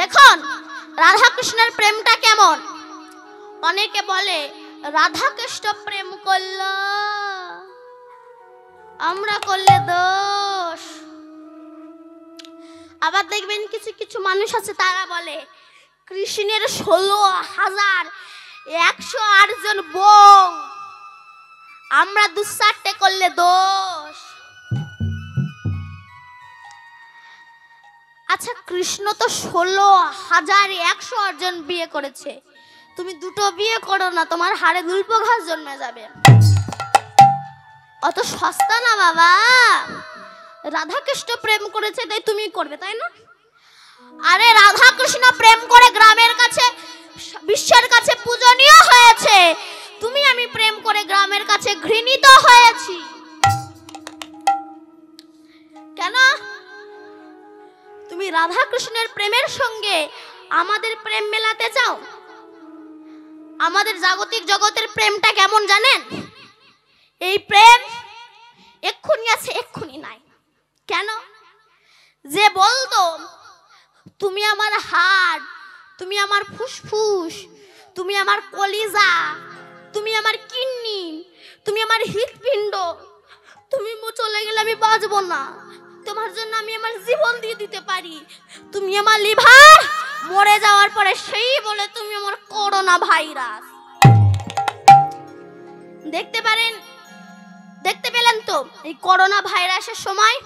দেখুন রাধা কৃষ্ণের প্রেমটা কেমন। অনেকে বলে রাধা কৃষ্ণ প্রেম করল, আমরা করলে দোষ। আবার দেখবেন কিছু কিছু মানুষ আছে তারা বলে কৃষ্ণের 16,108 জন বউ, আমরা 2-4টে করলে দোষ। আচ্ছা কৃষ্ণ তো 16,108 জন বিয়ে করেছে, তুমি 2টো বিয়ে করো না, তোমার হাড়ে দুল্প ঘাস জন্মে যাবে। অত সস্তা না বাবা। রাধা কৃষ্ণ প্রেম করেছে তাই তুমি করবে, তাই না? আরে রাধা কৃষ্ণ প্রেম করে গ্রামের কাছে বিশ্বের কাছে পূজনীয় হয়েছে, তুমি আমি প্রেম করে গ্রামের কাছে ঘৃণিত হয়েছি কেন? তুমি রাধা কৃষ্ণের প্রেমের সঙ্গে আমাদের প্রেম মেলাতে চাও? আমাদের জাগতিক জগতের প্রেমটা কেমন জানেন? এই প্রেম এক্ষুনি আছে এক্ষুনি নাই। কেন? যে বলতো তুমি আমার হাড়, তুমি আমার ফুসফুস, তুমি আমার কলিজা, তুমি আমার কিডনি, তুমি আমার হৃৎপিণ্ড, তুমি চলে গেলে আমি বাঁচবো না, তোমার জন্য আমি আমার জীবন দিয়ে দিতে পারি, তুমি আমার লিভার, মরে যাওয়ার পরে সেই বলে তুমি আমার করোনা ভাইরাস। দেখতে পেলেন তো এই করোনা ভাইরাসের সময়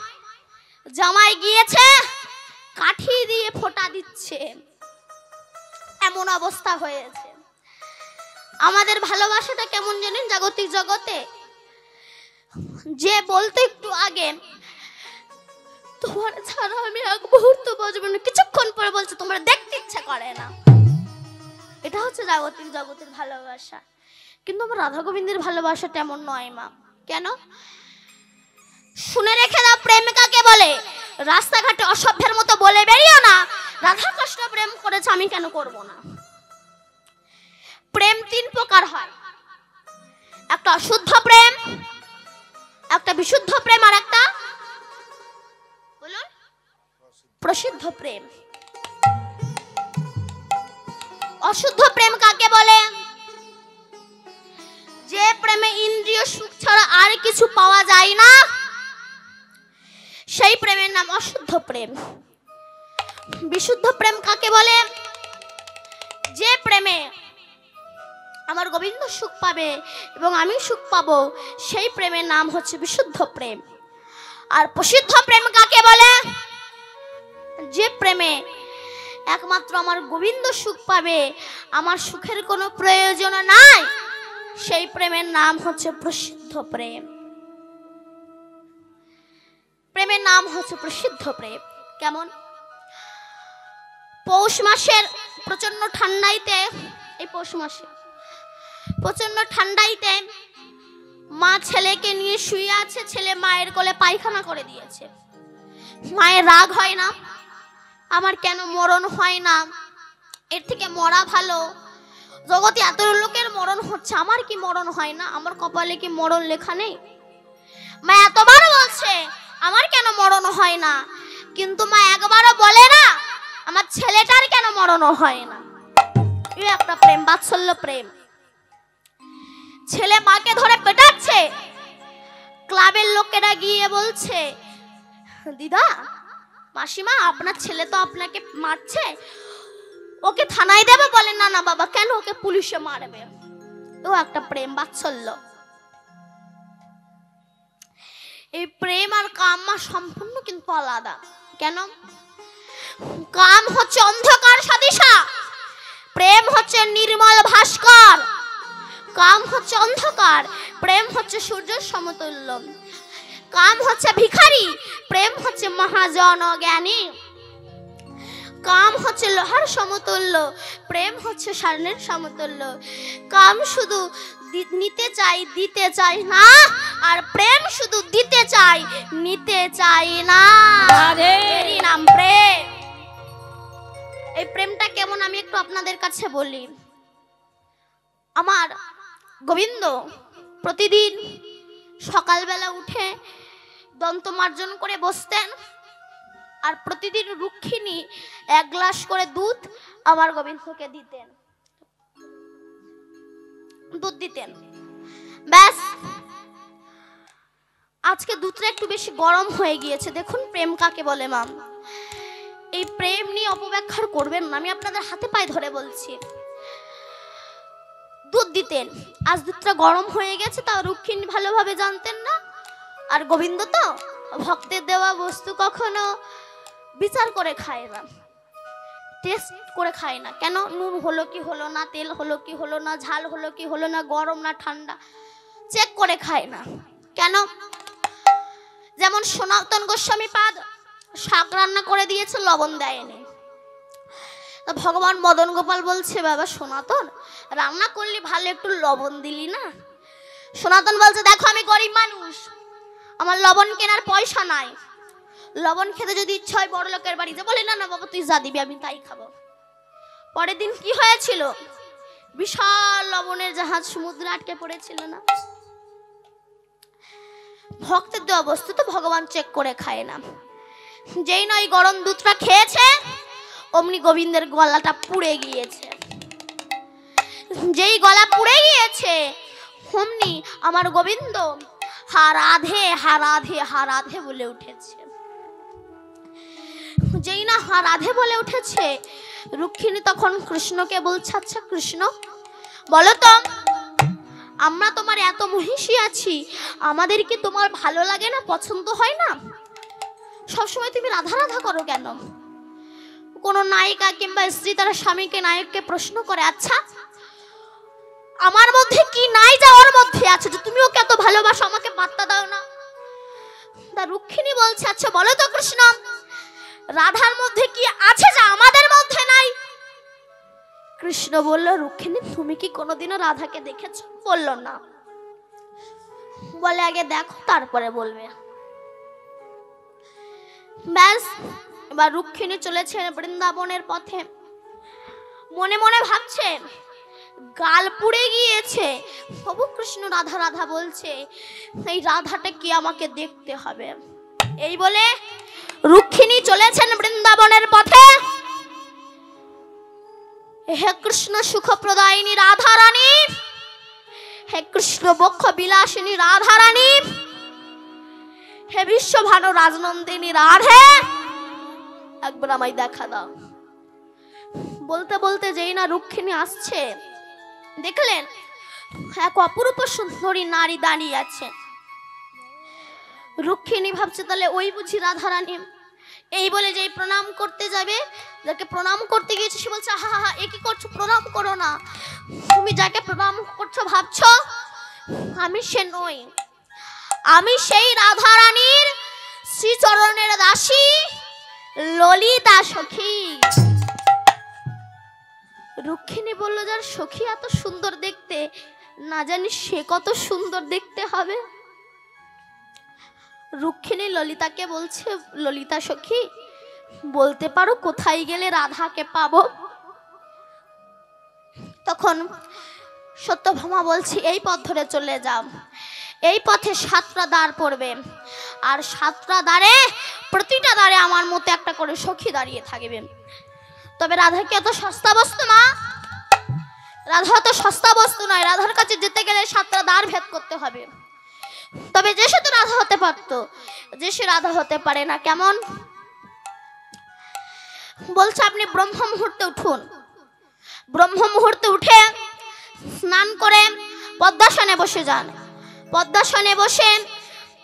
জামাই গিয়েছে কাঠি দিয়ে ফোঁটা দিচ্ছে, এমন অবস্থা হয়েছে। আমাদের ভালোবাসাটা কেমন জানেন জাগতিক জগতে? যে বলতে একটু আগে তোমার ছাড়া আমি এক মুহূর্ত বাঁচবো না, কিছুক্ষণ পরে বলছে তোমার দেখতে ইচ্ছা করে না। এটা হচ্ছে জাগতিক জগতের ভালোবাসা। কিন্তু আমার রাধা গোবিন্দের ভালোবাসা তেমন নয় মা। কেন? শুনে রেখে দাও, প্রেম কাকে বলে। রাস্তাঘাটে অসভ্যের মতো বলে বেরিও না রাধা কৃষ্ণ প্রেম করেছে আমি কেন করব না। প্রেম 3 প্রকার হয়, একটা অশুদ্ধ প্রেম, একটা বিশুদ্ধ প্রেম, আর একটা বলুন প্রসিদ্ধ প্রেম। অশুদ্ধ প্রেম কাকে বলে? যে প্রেমে ইন্দ্রিয় সুখ ছাড়া আর কিছু পাওয়া যায় না, সেই প্রেমের নাম অশুদ্ধ প্রেম। বিশুদ্ধ প্রেম কাকে বলে? যে প্রেমে আমার গোবিন্দ সুখ পাবে এবং আমি সুখ পাবো, সেই প্রেমের নাম হচ্ছে বিশুদ্ধ প্রেম। আর প্রসিদ্ধ প্রেম কাকে বলে? যে প্রেমে একমাত্র আমার গোবিন্দ সুখ পাবে, আমার সুখের কোনো প্রয়োজন নাই, সেই প্রেমের নাম হচ্ছে প্রসিদ্ধ প্রেম। প্রেমের নাম হচ্ছে প্রসিদ্ধ প্রেম। কেমন? পৌষ মাসের প্রচন্ড ঠান্ডাইতে, এই পৌষ মাসে প্রচন্ড ঠান্ডাইতে মা ছেলেকে নিয়ে শুয়ে আছে, ছেলে মায়ের কোলে পায়খানা করে দিয়েছে। মায়ের রাগ হয় না? আমার কেন মরণ হয় না, এর থেকে মরা ভালো, জগতে এত লোকের মরণ হচ্ছে, আমার কি মরণ হয় না? আমার কপালে কি মরণ লেখা নেই? মা এতবার বলছে আমার কেন মরণ হয় না, কিন্তু মা একবারও বলে না আমার ছেলেটার কেন মরণ হয় না। এই একটা প্রেম, বাৎসল্য প্রেম। ছেলে মাকে ধরে পেটাচ্ছে, ক্লাবের লোকেরা গিয়ে বলছে দিদা মাসিমা আপনার ছেলে তো আপনাকে মারছে, ওকে থানায় দেবে। বলে না না বাবা, কেন, ওকে পুলিশে মারবে। ও একটা প্রেম, বাৎসল্য। এই প্রেম আর কাম সম্পূর্ণ কিন্তু আলাদা। কেন? কাম হচ্ছে অন্ধকার সদিশা, প্রেম হচ্ছে নির্মল ভাস্কর। কাম হচ্ছে অন্ধকার, প্রেম হচ্ছে সূর্যের সমতুল্য। কাম হচ্ছে ভিখারি, প্রেম হচ্ছে মহাজন জ্ঞানী। কাম হচ্ছে লোহার সমতুল্য, প্রেম হচ্ছে স্বর্ণের সমতুল্য। কাম শুধু নিতে চাই, দিতে চাই না, আর প্রেম শুধু দিতে চাই, নিতে চাই না। এরই নাম প্রেম। এই প্রেমটা কেমন আমি একটু আপনাদের কাছে বলি। আমার গোবিন্দ প্রতিদিন সকালবেলা উঠে দন্ত মার্জন করে বসতেন, আর প্রতিদিন রুক্মিণী 1 গ্লাস করে দুধ আমার গোবিন্দকে দিতেন, দুধ দিতেন। ব্যাস, আজকে দুধটা একটু বেশি গরম হয়ে গিয়েছে। দেখুন প্রেম কাকে বলে মা। এই প্রেম নিয়ে অপব্যাখ্যা করবেন না, আমি আপনাদের হাতে পায়ে ধরে বলছি। দুধ দিতেন, আজ দুধটা গরম হয়ে গেছে, তাও রুক্মিণী ভালোভাবে জানতেন না। আর গোবিন্দ তো ভক্তের দেওয়া বস্তু কখনো বিচার করে খায় না, টেস্ট করে খায় না। কেন? নুন হলো কি হলো না, তেল হলো কি হলো না, ঝাল হলো কি হলো না, গরম না ঠান্ডা, চেক করে খায় না। কেন? যেমন সনাতন গোস্বামী পাদ শাক রান্না করে দিয়েছে, লবণ দেয়নি। ভগবান মদন গোপাল বলছে, বাবা সনাতন রান্না করলি ভালো, একটু লবণ দিলি না। সনাতন বলছে, দেখো আমি গরিব মানুষ, আমার লবণ কেনার পয়সা নাই, লবণ খেতে যদি ইচ্ছা হয় বড় লোকের বাড়িতে। বলে না না বাবা তুই যা দিবি আমি তাই খাবো। পরের দিন কি হয়েছিল? বিশাল লবণের জাহাজ সমুদ্রে আটকে পড়েছিল না। ভক্তের দেওয়া বস্তু তো ভগবান চেক করে খায় না। যেই নয় গরম দুধটা খেয়েছে, অমনি গোবিন্দের গলাটা পুড়ে গিয়েছে। যেই গলা পুড়ে গিয়েছে, অমনি আমার গোবিন্দ হা রাধে হা রাধে হা রাধে বলে উঠেছে। যেই না হা রাধে বলে উঠেছে, রুক্মিণী তখন কৃষ্ণকে বলছে, আচ্ছা কৃষ্ণ বলো তো, আমরা তোমার এত মহিষী আছি, আমাদের কি তোমার ভালো লাগে না, পছন্দ হয় না? সবসময় তুমি রাধা রাধা করো কেন? কোন নায়িকা কিংবা স্ত্রী তার স্বামীকে নায়ককে প্রশ্ন করে, আচ্ছা আমার মধ্যে কি নাই যা ওর মধ্যে আছে, যে তুমি ওকে এত ভালোবাসো, আমাকে পাত্তা দাও না? তা রুক্মিণী বলছে, আচ্ছা বলো তো কৃষ্ণ, রাধার মধ্যে কি আছে যা আমাদের মধ্যে নাই? কৃষ্ণ বলল, রুক্মিণী তুমি কি কোনোদিনও রাধাকে দেখেছো? বলল না। বলে আগে দেখো তারপরে বলবে। ব্যাস, এবার রুক্মিণী চলেছে বৃন্দাবনের পথে, মনে মনে ভাবছে গাল পুড়ে গিয়েছে, প্রভু কৃষ্ণ রাধা রাধা বলছে, এই রাধাটা কি আমাকে দেখতে হবে। এই বলে রুক্মিণী চলেছেন বৃন্দাবনের পথে। হে কৃষ্ণ সুখ প্রদায়িনী রাধা রানী, হে কৃষ্ণ বক্ষ বিলাসিনী রাধা রানী, হে বিশ্বভানু রাজনন্দিনী রাধে, একবার আমায় দেখা দাও। বলতে বলতে যেই না রুক্মিণী আসছে, দেখলেন এক অপরূপ সুন্দরী নারী দাঁড়িয়ে আছে। রুক্মিণী ভাবছে তাহলে ওই বুঝি রাধা রানী। এই বলে যেই প্রণাম করতে যাবে, যাকে প্রণাম করতে গিয়েছে, সে বলছে, হা হা এ কি করছো, প্রণাম করো না, তুমি যাকে প্রণাম করছো ভাবছো আমি সে নই, আমি সেই রাধা রানীর শ্রীচরণের দাসী ললিতা সখী। রুক্মিণী বলল, যার সখী এত সুন্দর দেখতে, না জানি সে কত সুন্দর দেখতে হবে। রুক্মিণী ললিতাকে বলছে, ললিতা সখী বলতে পারো কোথায় গেলে রাধাকে পাবো? তখন সত্যভামা বলছে, এই পথ ধরে চলে যাও, এই পথে 7টা দ্বার পড়বে, আর 7টা দ্বারে প্রতিটা দ্বারে আমার মতো একটা করে সখী দাঁড়িয়ে থাকবে। তবে রাধা কি এত সস্তা বস্তু না? রাধা তো সস্তা বস্তু নয়, রাধার কাছে যেতে গেলে 7টা দ্বার ভেদ করতে হবে। তবে যে সে তো রাধা হতে পারত, যে সে রাধা হতে পারে না। কেমন? বলছে আপনি ব্রহ্ম মুহূর্তে উঠুন, ব্রহ্ম মুহূর্তে উঠে স্নান করে পদ্মাসনে বসে যান, পদ্মাসনে বসে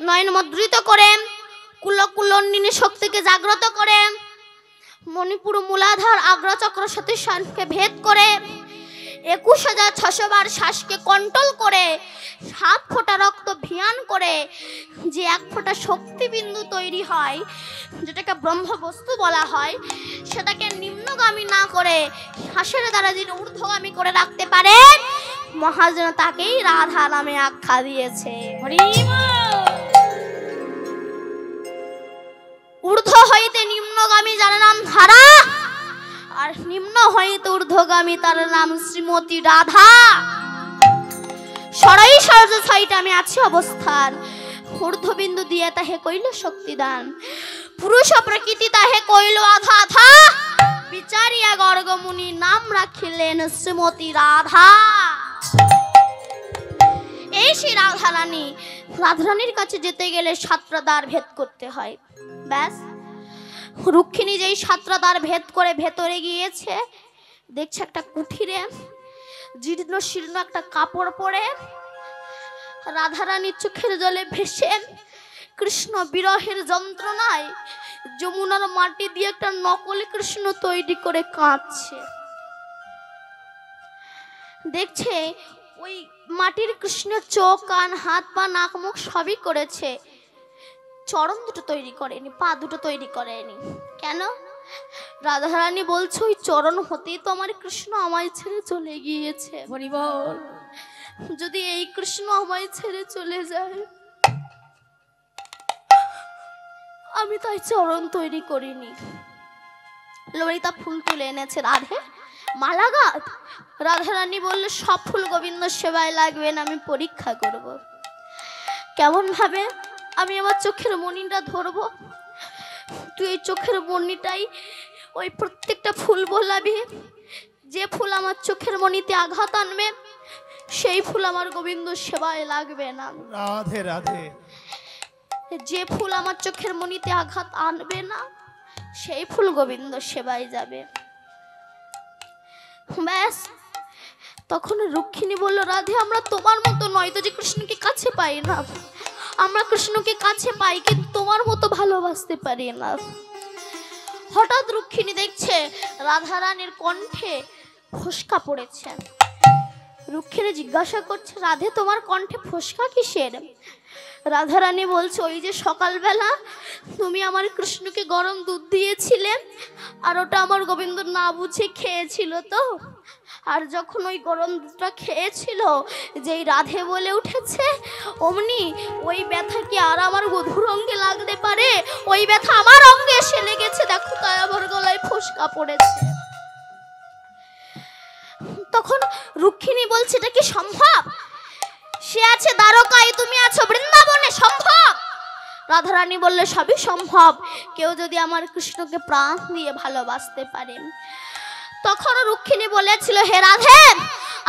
নয়ন মুদ্রিত করে কুলকুলন্ডিনী শক্তিকে জাগ্রত করে মণিপুর মূলাধার আগ্রাচক্র সতীশানকে ভেদ করে 21,600 বার শ্বাসকে কন্ট্রোল করে 7 ফোঁটা রক্ত ভিয়ান করে যে 1 ফোঁটা শক্তিবিন্দু তৈরি হয়, যেটাকে ব্রহ্ম বস্তু বলা হয়, সেটাকে নিম্নগামী না করে শ্বাসের দ্বারা যিনি ঊর্ধ্বগামী করে রাখতে পারে, মহাজন তাকেই রাধা নামে আখ্যা দিয়েছে। ঊর্ধ্ব হইতে নিম্নগামী যার নাম ধারা, আর নিম্ন হইতে ঊর্ধ্বগামী তার নাম শ্রীমতী রাধা। সরাই সরজ সাইটে আমি আছি অবস্থান, ঊর্ধ্ববিন্দু দিয়ে তাহে কইল শক্তিদান, পুরুষ প্রকৃতি তাহে কইল আধা আধা, বিচারিয়া গর্গমুনি নাম রাখিলেন শ্রীমতী রাধা। এই সেই রাধারানী, রাধারানীর কাছে যেতে গেলে 7টা দ্বার ভেদ করতে হয়। ব্যাস, রুক্মিণী যেই 7টা দ্বার ভেদ করে ভেতরে গিয়েছে, দেখছে একটা কুঠিরে জীর্ণ শীর্ণ একটা কাপড় পরে রাধারানীর চোখের জলে ভেসে কৃষ্ণ বিরহের যন্ত্রণায় যমুনার মাটি দিয়ে একটা নকল কৃষ্ণ তৈরি করে কাঁদছে। দেখছে ওই মাটির কৃষ্ণের চোখ, কান, হাত, পা, নাক, মুখ সবই করেছে, চরণ দুটো তৈরি করেনি, পা দুটো তৈরি করেনি। কেন? রাধারানী বলছে ওই চরণ হতেই তো আমার কৃষ্ণ আমায় ছেড়ে চলে গিয়েছে। হরিবল, যদি এই কৃষ্ণ আমায় ছেড়ে চলে যায়, আমি তাই চরণ তৈরি করিনি। ললিতা ফুল তুলে এনেছে, রাধে মালাগাত। রাধারানী বললে সব ফুল গোবিন্দ সেবায় লাগবে না, আমি পরীক্ষা করব। কেমন ভাবে? আমি আমার চোখের মণিটা ধরবো, তুই এই চোখের মণিটাই ওই প্রত্যেকটা ফুল বোলাবি, যে ফুল আমার চোখের মণিতে আঘাত আনবে সেই ফুল আমার গোবিন্দ সেবায় লাগবে না। রাধে রাধে। যে ফুল আমার চোখের মণিতে আঘাত আনবে না সেই ফুল গোবিন্দ সেবায় যাবে। ব্যাস, তখন রুক্মিণী বলল, রাধে আমরা তোমার মতো নয় তো, যে কৃষ্ণকে কাছে পাই না। আমরা কৃষ্ণকে কাছে পাই কিন্তু তোমার মতো ভালোবাসতে পারি না। হঠাৎ রুক্মিণী দেখছে রাধারানীর কণ্ঠে ফোসকা পড়েছে। রুক্মিণী জিজ্ঞাসা করছে, রাধে তোমার কণ্ঠে ফোসকা কিসের? রাধারানী বলছে, ওই যে সকালবেলা তুমি আমার কৃষ্ণকে গরম দুধ দিয়েছিলে, আর ওটা আমার গোবিন্দ না বুঝে খেয়েছিল তো, আর যখন ওই গরম দুধটা খেয়েছিল, যেই রাধে বলে উঠেছে, অমনি ওই ব্যথা কি আর আমার বধূর অঙ্গে লাগতে পারে? ওই ব্যথা আমার অঙ্গে এসে লেগেছে, দেখো তাই আমার গলায় ফোসকা পড়েছে। তখন রুক্মিণী বলছে, এটা কি সম্ভব? সে আছে দ্বারকায়, তুমি আছো বৃন্দাবনে, সম্ভব? রাধারানী বললে, সবই সম্ভব, কেউ যদি আমার কৃষ্ণকে প্রাণ দিয়ে ভালোবাসতে পারে। তখন রুক্মিণী বলেছিল, হে রাধে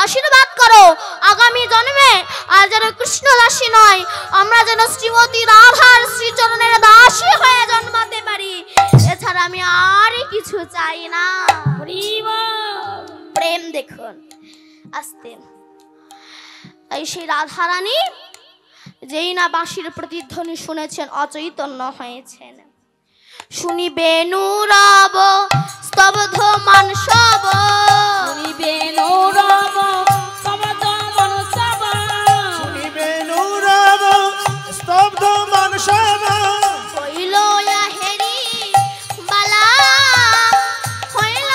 আশীর্বাদ করো, আগামী জন্মে আর যেন কৃষ্ণ দাসী নয়, আমরা যেন শ্রীমতী রাধার শ্রীচরণের দাসী হয়ে জন্মাতে পারি, এছাড়া আমি আর কিছু চাই না। প্রেম দেখুন আস্তে। তাই সেই রাধারানী যেই না বাঁশির প্রতিধ্বনি শুনেছেন, অচৈতন্য হয়েছেন। শুনিবে নুরব স্তব্ধ মানসব, শুনিবে নুরব স্তব্ধ মানসব, শুনিবে নুরব স্তব্ধ মানসব, হইল হেরি বালা, হইল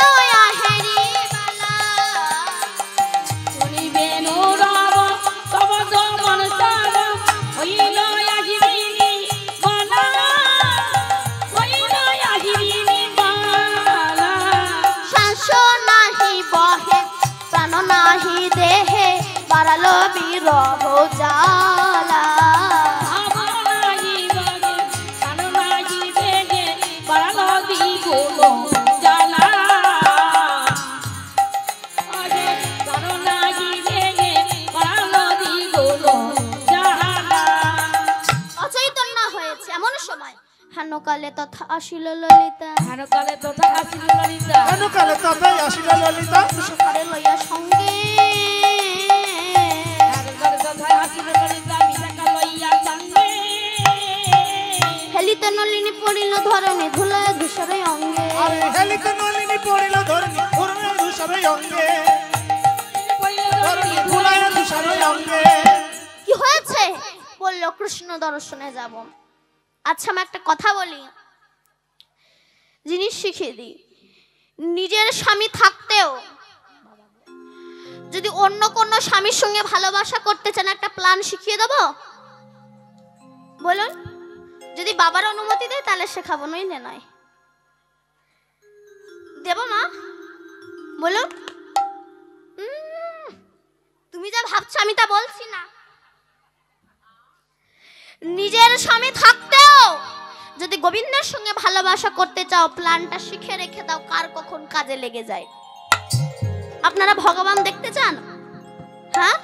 হেরি বালা। শুনিবে নুরব স্তব্ধ মানসব, হইল আহিরিনি বালা, হইল আহিরিনি বালা। শ্বাস নাহি বহে প্রাণ নাহি দেহে, বাড়ালো বিরহ জ্বালা। আবনাহি বগে কাননাহি বেগে, বাড়ালো দ্বিগুণ জ্বালা। আরে কাননাহি বেগে, বাড়ালো দ্বিগুণ জ্বালা। অচৈতন্য হয়েছে এমন সময় হেনকালে তথা আসিল ললিতা, হেনকালে তথা আসিল ললিতা, হেনকালে তথায় আসিল ললিতা, বিষকারে লইয়া সঙ্গে। হেনকালে তথা আসিল ললিতা, বিশাখা লইয়া সঙ্গে। হেলিতে নলিনী পড়িল ধরণী, ধুলায় ধূসরে অঙ্গে। আরে হেলিতে নলিনী পড়িল ধরণী, ধরণী ধূসরে অঙ্গে, ধরণী ধুলায় ধূসরে অঙ্গে। কি হয়েছে? বলল কৃষ্ণ দর্শনে যাব। আচ্ছা আমি একটা কথা বলি, জিনিস শিখিয়ে দিই। নিজের স্বামী থাকতেও যদি অন্য কোনো স্বামীর সঙ্গে ভালোবাসা করতে চান, একটা প্ল্যান শিখিয়ে দেব। বলুন, যদি বাবার অনুমতি দেয় তাহলে শেখাবো, নইলে নয়। দেব মা? বলুন। তুমি যা ভাবছো আমি তা বলছি না। নিজের স্বামী থাকতেও যদি গোবিন্দের সঙ্গে ভালোবাসা করতে চাও, প্ল্যানটা শিখে রেখে দাও কার কখন কাজে লেগে যায়। আপনারা ভগবান দেখতে চান? হ্যাঁ,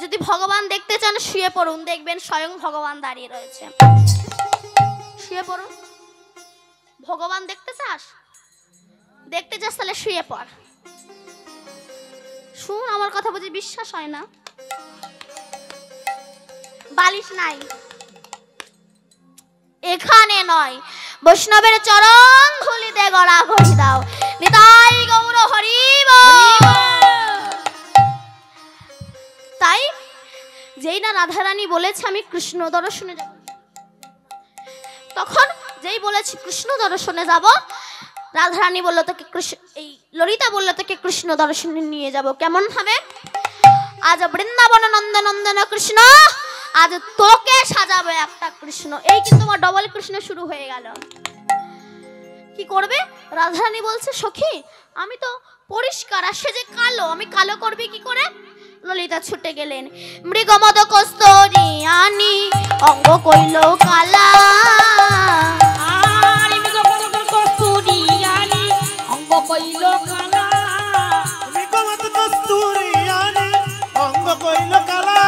যদি ভগবান দেখতে চান শুয়ে পড়ুন, দেখবেন স্বয়ং ভগবান দাঁড়িয়ে রয়েছে। শুয়ে পড়ুন। ভগবান দেখতে চাস? দেখতে চাস তাহলে শুয়ে পড়। শুন, আমার কথা বুঝি বিশ্বাস হয় না? বালিশ নাই, এখানে নয়, বৈষ্ণবের চরণ ধুলিতে গড়া ঘড়ি দাও। নিতাই গৌর হরি বল। তাই যেই না রাধারানী বলেছে আমি কৃষ্ণ দর্শনে যাব, তখন যেই বলেছি কৃষ্ণ দর্শনে যাব, রাধারানী বলল তোকে এই ললিতা বলল তোকে কৃষ্ণ দর্শনে নিয়ে যাব। কেমন হবে? আজ বৃন্দাবন নন্দনন্দন কৃষ্ণ, আজ তোকে সাজাবে একটা কৃষ্ণ। এই কিন্তু আমার ডবল কৃষ্ণ শুরু হয়ে গেল। কি করবে? রাধারানী বলছে সখী আমি তো পরিষ্কার, আর সে যে কালো, আমি কালো করবি কি করে? ললিতা ছুটে গেলেন, মৃগমদ কস্তরি আনি অঙ্গ কইল কালা। আর মৃগমদ কস্তরি আনি অঙ্গ কইল কালা। মৃগমদ কস্তরি আনি অঙ্গ কইল কালা।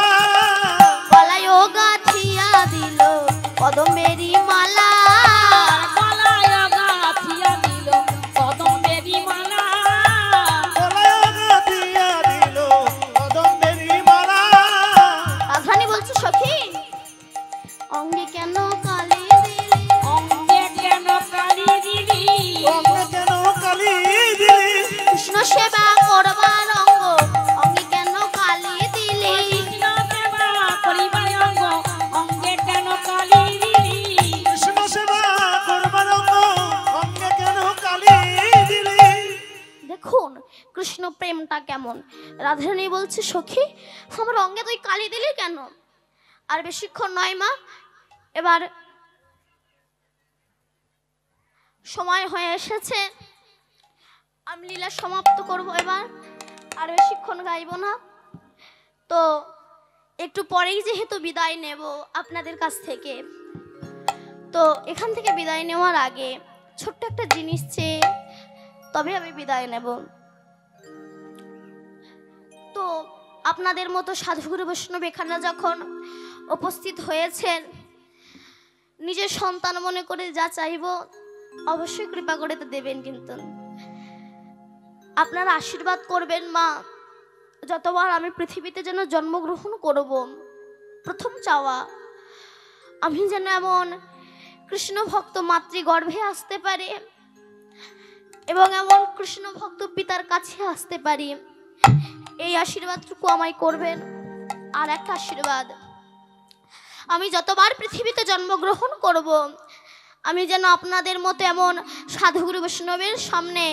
গলায় গাথিয়া দিল কদমেরি মালা। গলায় গাথিয়া দিল কদমেরি মালা। গলায় গাথিয়া দিল কদমেরি মালা। রাধারানী বলছে সখী অঙ্গে কেন কালি দিলি? অঙ্গে কেন কালি দিলি? অঙ্গে কেন কালি দিলি? কৃষ্ণ সেবা করবার অঙ্গ অঙ্গে কেন কালি দিলি? কৃষ্ণ সেবা করিবার অঙ্গ অঙ্গে কেন কালি দিলি? কৃষ্ণ সেবা করবার অঙ্গ অঙ্গে কেন কালি দিলি? দেখুন কৃষ্ণ প্রেমটা কেমন। রাধারানী বলছে সখী আমার অঙ্গে তুই কালি দিলি কেন? আর বেশিক্ষণ নয় মা, এবার সময় হয়ে এসেছে, আমি লীলা সমাপ্ত করব এবার, আর বেশিক্ষণ গাইব না। তো একটু পরেই যেহেতু বিদায় নেব আপনাদের কাছ থেকে, তো এখান থেকে বিদায় নেওয়ার আগে ছোট্ট একটা জিনিস চেয়ে তবে আমি বিদায় নেব। তো আপনাদের মতো সাধুগুরু বৈষ্ণব এখানে যখন উপস্থিত হয়েছেন, নিজের সন্তান মনে করে যা চাইব অবশ্যই কৃপা করে তো দেবেন, কিন্তু আপনারা আশীর্বাদ করবেন মা। যতবার আমি পৃথিবীতে যেন জন্মগ্রহণ করব, প্রথম চাওয়া আমি যেন এমন কৃষ্ণ ভক্ত মাতৃগর্ভে আসতে পারি এবং এমন কৃষ্ণ ভক্ত পিতার কাছে আসতে পারি, এই আশীর্বাদটুকু আমায় করবেন। আর একটা আশীর্বাদ, আমি যতবার পৃথিবীতে জন্মগ্রহণ করব আমি যেন আপনাদের মতো এমন সাধুগুরু বৈষ্ণবের সামনে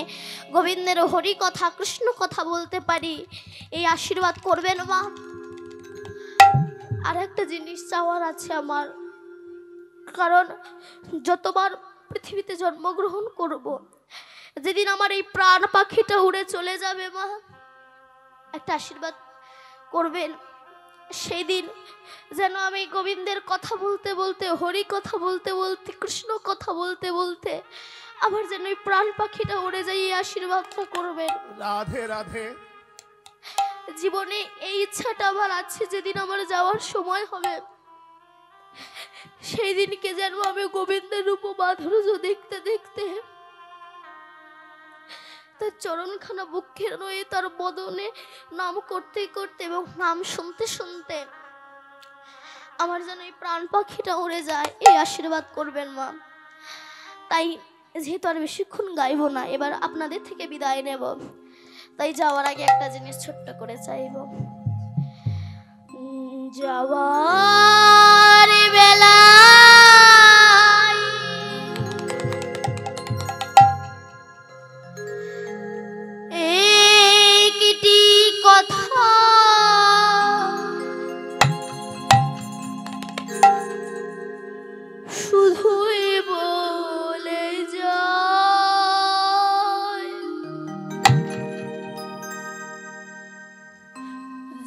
গোবিন্দের হরি কথা কৃষ্ণ কথা বলতে পারি, এই আশীর্বাদ করবেন মা। আর একটা জিনিস চাওয়ার আছে আমার, কারণ যতবার পৃথিবীতে জন্মগ্রহণ করব, যেদিন আমার এই প্রাণ পাখিটা উড়ে চলে যাবে মা, একটা আশীর্বাদ করবেন, সেই দিন যেন আমি গোবিন্দের কথা বলতে বলতে, হরি কথা বলতে বলতে, কৃষ্ণ কথা বলতে বলতে আবার যেন এই প্রাণ পাখিটা উড়ে যায়, এই আশীর্বাদটা করবেন। রাধে রাধে। জীবনে এই ইচ্ছাটা আমার আছে, যেদিন আমার যাওয়ার সময় হবে সেই দিনকে যেন আমি গোবিন্দের রূপ মাধুর্য দেখতে দেখতে, তার চরণখানা বুকে রয়ে তার বদনে নাম করতে করতে এবং নাম শুনতে শুনতে আমার যেন এই প্রাণ পাখিটা উড়ে যায়, এই আশীর্বাদ করবেন মা। তাই যেহেতু আর বেশিক্ষণ গাইব না, এবার আপনাদের থেকে বিদায় নেব, তাই যাওয়ার আগে একটা জিনিস ছোট্ট করে চাইব। যাওয়ার বেলা একটি কথা শুধুই বলে যায়,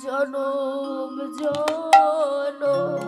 জনম জনম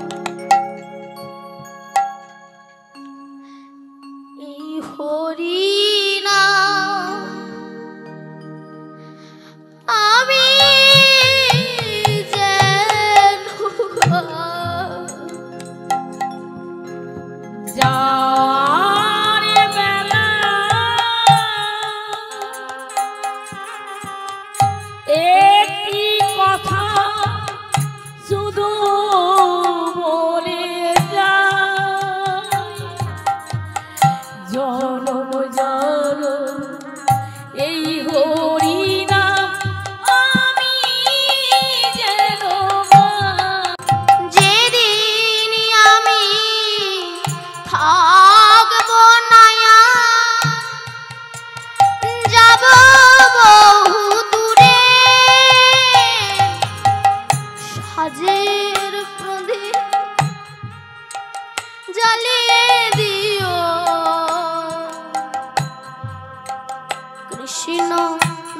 কৃষ্ণ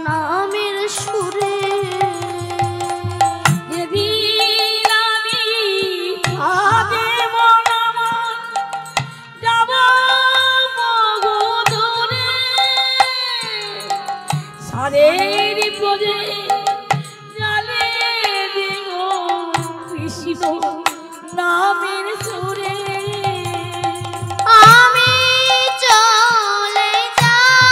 নামের সুরে যেদিন আমি আগে মন আমার যাব বহুদূরে, সারের পদে জালে দিও কৃষ্ণ নামের সুরে। আমি চলে যাই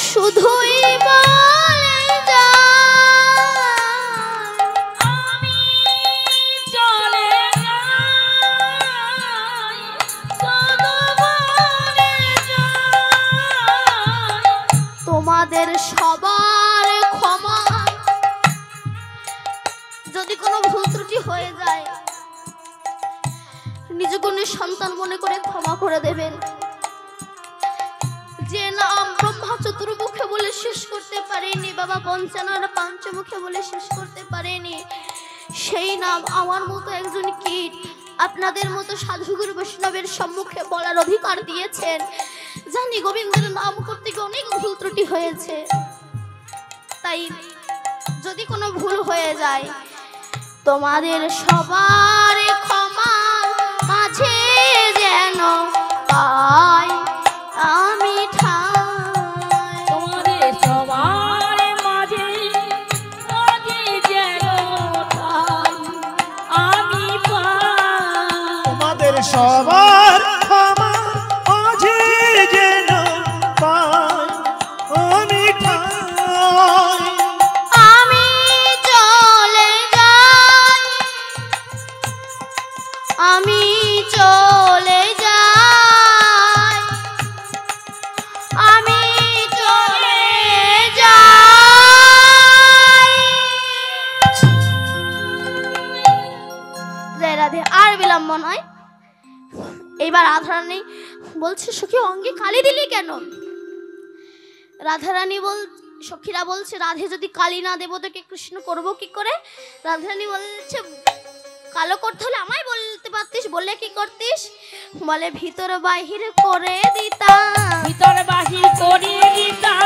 শুধুই বলে যাই, আমি চলে যাই শুধু বলে যাই। তোমাদের সবার ক্ষমা, যদি কোনো ভুল ত্রুটি হয়ে যায় নিজ গুণের সন্তান মনে করে ক্ষমা করে দেবেন। যে নাম ব্রহ্মা চতুর্মুখে বলে শেষ করতে পারেনি, বাবা পঞ্চানন পঞ্চমুখে বলে শেষ করতে পারেনি, সেই নাম আমার মতো একজন কীট আপনাদের মতো সাধুগুরু বৈষ্ণবের সম্মুখে বলার অধিকার দিয়েছেন। জানি গোবিন্দের নাম করতে গিয়ে অনেক ভুল ত্রুটি হয়েছে, তাই যদি কোনো ভুল হয়ে যায় তোমাদের সবার ক্ষমা মাঝে যেন পাই আমি ঠাই। তোমাদের সবার মাঝে আগে যেন ঠাই আমি পাই। তোমাদের সবার ক্ষমা মাঝে যেন পাই আমি ঠাই। আমি চলে যাই, আমি চলে যাই, আমি চলে যাই। জয় রাধে। আর বিলম্ব নয়, এইবার রাধারানী বলছে সখী অঙ্গে কালি দিলি কেন? রাধারানী সখীরা বলছে রাধে যদি কালি না দেব তোকে কৃষ্ণ করব কি করে? রাধারানী বলছে কালো করতে হলে আমায় বলতে পারতিস, বললে কি করতিস? বলে ভিতর বাহির করে দিতাম, ভিতর বাহির করে দিতাম,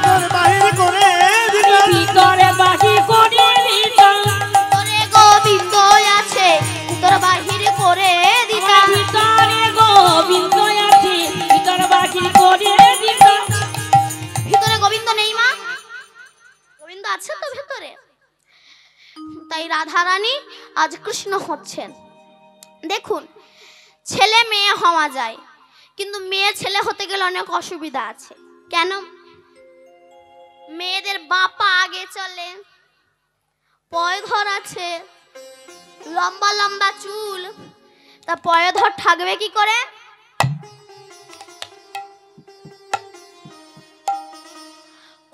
তোর বাহির করে দিলাম, ভিতর বাহির করে দিতাম, ভিতরে গোবিন্দ আছে ভিতর বাহির করে দিতাম, ভিতরে গোবিন্দ আছে ভিতর বাহির করে দিতাম। ভিতরে গোবিন্দ নেই মা? গোবিন্দ আছে তো ভেতরে। তাই রাধারানী আজ কৃষ্ণ হচ্ছেন। দেখুন, ছেলে মেয়ে হওয়া যায়, কিন্তু মেয়ে ছেলে হতে গেলে অনেক অসুবিধা আছে। কেন? মেয়েদের বাপা আগে চলে, পয়ধর আছে, লম্বা লম্বা চুল, তা পয়ধর থাকবে কি করে?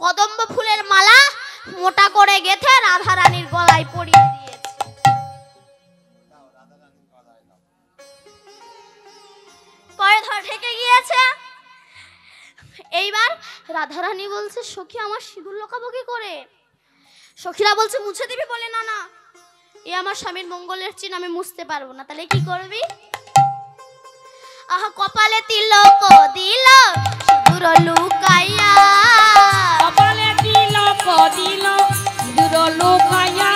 কদম্ব ফুলের মালা মোটা করে গেথে রাধারানীর গলায় পরিয়ে দিয়েছে। পয়ধর ঢেকে গিয়েছে। এইবার রাধারানী বলছে সখী আমার সিঁদুর লুকাবো কি করে? সখীরা বলছে মুছে দিবি। বলে না না, এ আমার স্বামীর মঙ্গলের চিহ্ন, আমি মুছতে পারবো না। তাহলে কি করবি? আহা কপালে তিলক দিল সিঁদুর লুকাইয়া, কপালে তিলক দিল সিঁদুর লুকাইয়া,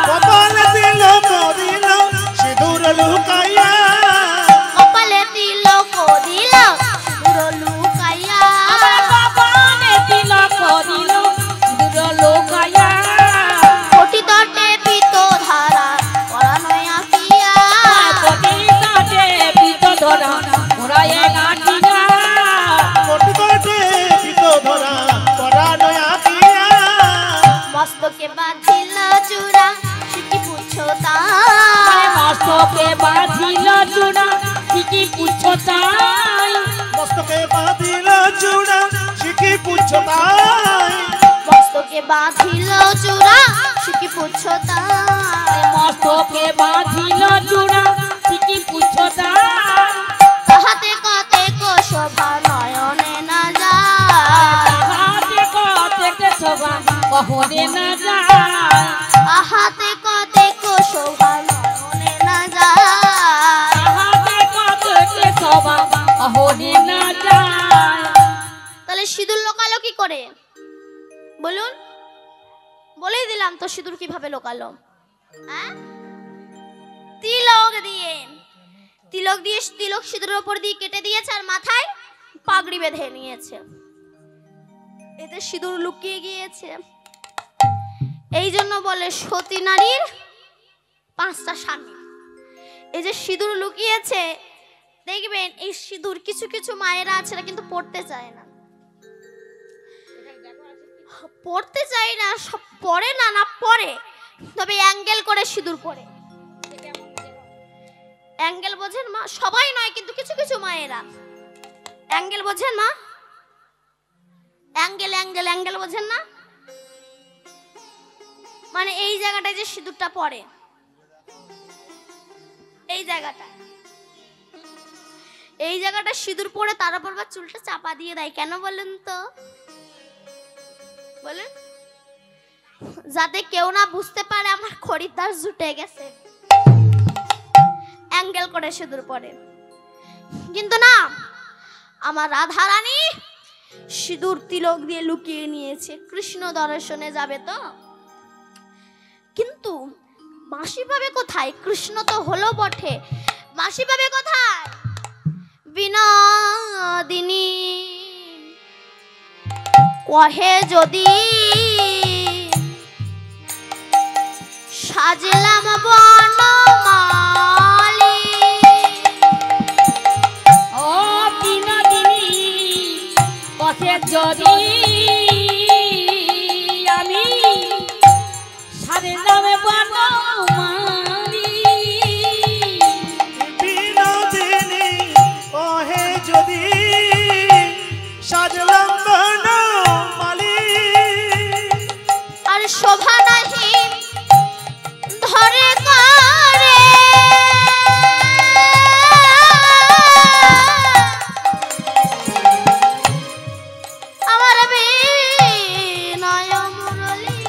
কপালে তিলক দিল সিঁদুর লুকাইয়া, কপালে তিলক দিল সিঁদুর লুকাইয়া, আমার কপালে তিলক দিল সিঁদুর লুকাইয়া, কোটি তটে পিত ধারা পরানয় আঁকিয়া, কোটি তটে পিত ধরা ঘোরায় গাঁঠিয়া, কোটি কোটি পিত ধরা পরানয় আঁকিয়া, মস্তকে বাঁধিল চূড়া সিকি পুছো আরে তাই, মস্তকে বাঁধিল চূড়া সিকি পুছো তাই, মস্তকে বাঁধিল চূড়া শিখি পুচ্ছ তাই, মস্তকে বাঁধিল চূড়া সিকি পুছো তাই, মস্তকে বাঁধিল চূড়া সিকি পুছো তাই, তাহাতে কতে শোভা নয়নে না যায়, হাতে কতে শোভা কহনে না যায়, তাহাতে কতে শোভা নয়নে না যায়, হাতে কতে শোভা সহজে না যায়। তাহলে সিঁদুর লোকালো কি করে বলুন? বলেই দিলাম তো সিঁদুর কিভাবে লোকালো। হ্যাঁ, তিলক দিয়ে। তিলক সিঁদুরের উপর দিয়ে কেটে দিয়েছে আর মাথায় পাগড়ি বেঁধে নিয়েছে। এতে সিঁদুর লুকিয়ে গিয়েছে। এই জন্য বলে সতী নারীর 5টা স্বামী। এই যে সিঁদুর লুকিয়েছে, দেখবেন এই সিঁদুর কিছু কিছু মায়েরা আছে না কিন্তু পড়তে চায় না, পড়তে চায় না, সব পড়ে না, না পড়ে, তবে অ্যাঙ্গেল করে সিঁদুর পড়ে। অ্যাঙ্গেল বোঝেন মা? সবাই নয় কিন্তু কিছু কিছু মায়েরা অ্যাঙ্গেল বোঝেন মা? অ্যাঙ্গেল অ্যাঙ্গেল অ্যাঙ্গেল বোঝেন না? মানে এই জায়গাটায় যে সিঁদুরটা পড়ে, এই জায়গাটা সিঁদুর পড়ে তার উপর বা চুলটা চাপা দিয়ে দেয়। কেন বলেন তো? বলেন, যাতে কেউ না বুঝতে পারে আমার খরিদ্দার জুটে গেছে। অ্যাঙ্গেল করে সিঁদুর পড়ে। কিন্তু না, আমার রাধা রানী সিঁদুর তিলক দিয়ে লুকিয়ে নিয়েছে। কৃষ্ণ দর্শনে যাবে তো, কিন্তু বাঁশি পাবে কোথায়? কৃষ্ণ তো হলো বটে, বাঁশি পাবে কোথায়? বিনোদিনী কহে যদি সাজলাম বনমালী। ও বিনোদিনী কহে যদি আমি সাজলাম বনমালী। বিনোদিনী কহে যদি সাজলাম বনমালী। আর শোভা নাহি ধরে করে আমার বিনয় মুরলী।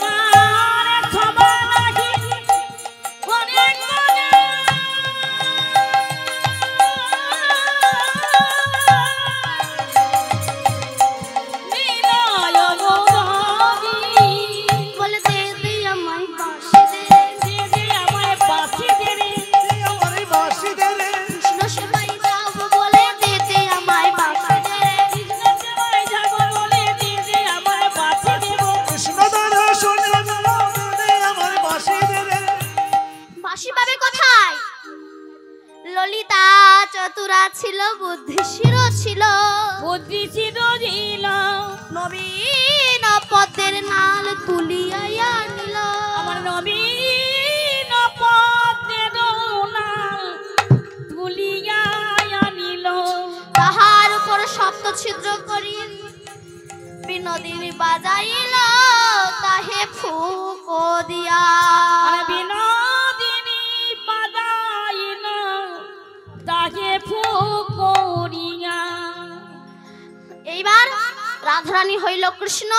মারে শোভা নাহি ধরে করে বিনয় মুরলী। বলে দে দে আমায় বাঁশি দে, দে দে আমায় বাঁশি দে রে। আমার বাঁশি দে রে। কৃষ্ণ সেবাই যাব বলে দে দে আমায় বাঁশি দে। কৃষ্ণ সেবায় যাব বলে দে দে আমায় বাঁশি দেব। কৃষ্ণ দর্শনে দে আমার বাঁশি দে রে। বাঁশি পাবে কোথায়? ললিতা চতুরা ছিল, বুদ্ধিশীল ছিল, বুদ্ধি ছিল ছিল নবীন পদ্মের নাল তুলিয়া আনিল। আমার নবীন পদ্মের নাল তুলিয়া আনিল। তাহার উপর সপ্ত ছিদ্র করি বিনোদিনী বাজাইল তাহে ফুক দিয়া। আর বিনোদিনী বাজাইল তাহে ফুক করিয়া। এইবার রাধারানী হইল কৃষ্ণ,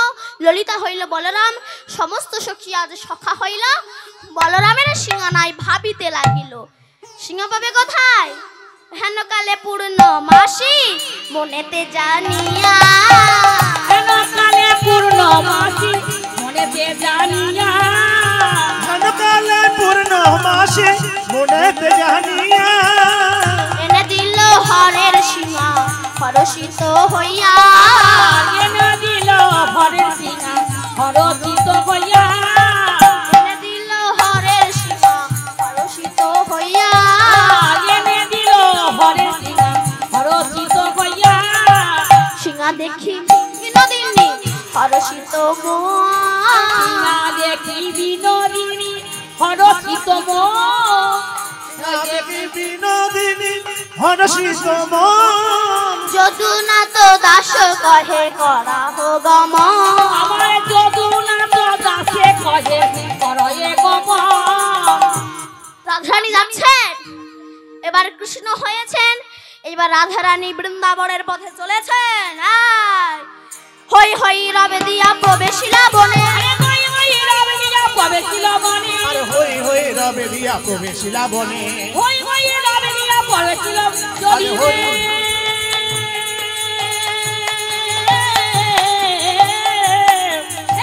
ললিতা হইল বলরাম, সমস্ত সখী আজ সখা হইল বলরামের সিংহানায় ভাবিতে লাগিল। সিংহ পাবে কোথায়? হেন কালে পূর্ণ মাসি মনেতে জানিয়া। হেন কালে পূর্ণমাসী মনেতে জানিয়া। কালে পূর্ণমাসে মনেতে জানিয়া। এনে দিল হরের সিংহা হরষিত হইয়া। এনে দিল হরের সিংহা হরষিত হইয়া। এনে দিল হরের সিংহা হরষিত হইয়া। এনে দিল হরের সিংহা হরষিত হইয়া। সিংহা দেখি বিনোদিনী হরষিত সিংহা দেখি বিনোদিনী হরষিত মন। দেখি বিনোদিনী হরষিত মন। যদুনা তো দাস কহে করা হো গম। আমার যদুনা তো দাসে কহে করয়ে গমন। রাধারানী যাচ্ছেন, এবার কৃষ্ণ হয়েছেন, এবার রাধারানী বৃন্দাবনের পথে চলেছেন। হই হই রবে দিয়া প্রবেশিলা বনে। আরে হই হই রবে দিয়া প্রবেশিলা বনে। আর হই হই রবে দিয়া প্রবেশিলা বনে। হই হই রবে দিয়া প্রবেশিলা দড়ি রে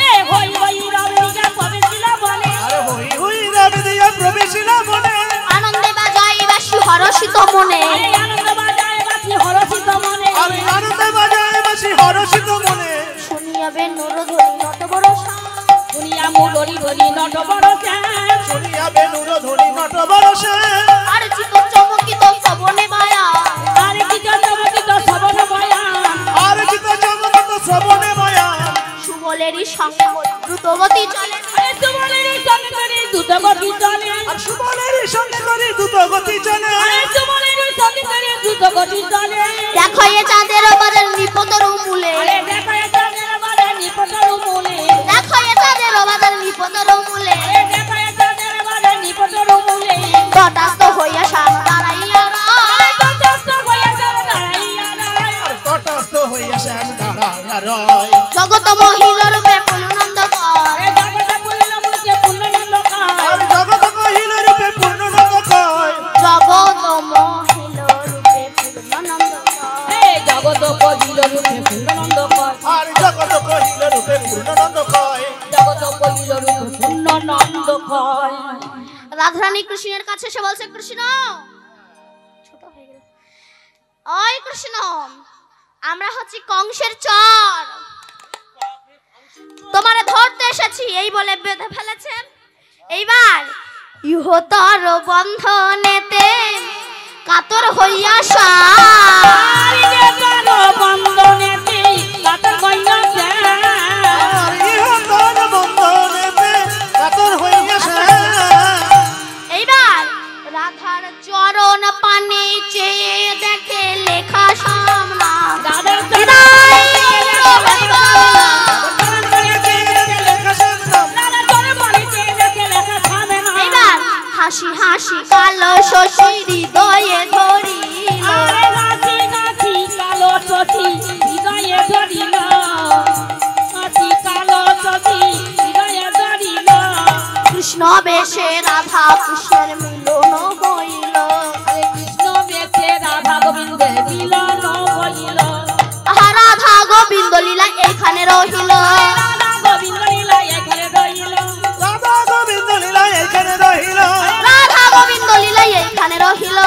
এ হই হই রাবিদিয়া প্রবেশিলা বনে আরে হই হই রবি দিয়া প্রবেশিলা মনে আনন্দে বাজাই বাসি হরষিত মনে আরে আনন্দ বাজায় বাসি হরষিত মনে আমি আনন্দে বাজায় বাসি হরষিত মনে শুনিয়াবে নরধ্বনি নত বরষা দুনিয়া মুদরি ধরি নট বড় চাঁদ শুনিয়া বেনুর ধ্বনি নট বরসে আর চিত চমকিত শ্রবণে মায়া আরে কি চমকিত সবন বয়া আর চিত জগত শ্রবণে মায়া সুবলেরই সঙ্গে দ্রুতগতি চলে আরে সুবলেরই সঙ্গে করে দ্রুতগতি চলে আর সুবলেরই সঙ্গে করে দ্রুত গতি চলে আরে সুবলেরই সঙ্গে করে দ্রুতগতি চলে দেখো এ চাঁদের বাজার নিপতর মূলে আরে দেখা চাঁদের বাজে নিপটর মূলে দেখো এ চাঁদের বাজার নিপতর মূলে আরে দেখা চাঁদের বাজে নিপটর মূলে তটাস্ত হইয়া সাম দাঁড়াইয়া আরে ততস্থ হইয়া যাবে দাঁড়াইয়া দাঁড়ায় তটস্থ হইয়া শ্যাম দাঁড়াইয়া রয় জগত মহিলা রূপে পূর্ণানন্দ কর আরে জগতে পুরনো মুখে পূর্ণানন্দ কয় আর জগত কহিল রূপে পূর্ণনন্দ কয় জগত মহিলা রূপে পূর্ণানন্দ কর এই জগত কহিল রূপে পূর্ণানন্দ কয় আর জগত কহিল রূপে পূর্ণনন্দ কয় জগত কহিল রূপে পূর্ণানন্দ কয় রাধারানী কৃষ্ণের কাছে এসে বলছে কৃষ্ণ ছোট হয়ে গেল ওই কৃষ্ণ আমরা হচ্ছি কংসের চর তোমারে ধরতে এসেছি এই বলে বেঁধে ফেলেছে এইবার ইহতর বন্ধনেতে কাতর হইয়া আরে যে কারো বন্ধনেতে কাতর হইয়া যায় আর ইহতর বন্ধনেতে কাতর হইয়া শ্যাম এইবার রাধার চরণ পানে চেয়ে দেখে লেখা সামনা দাদার বিদায় এইবার হাসি হাসি কালো শশী হৃদয়ে ধরিল কৃষ্ণ বেশে রাধা কৃষ্ণের মিলন হইল আহা রাধা গোবিন্দ লীলা এখানে রহিল রাধা গোবিন্দ লীলা এখানে রহিল রাধা গোবিন্দ লীলা এখানে রহিল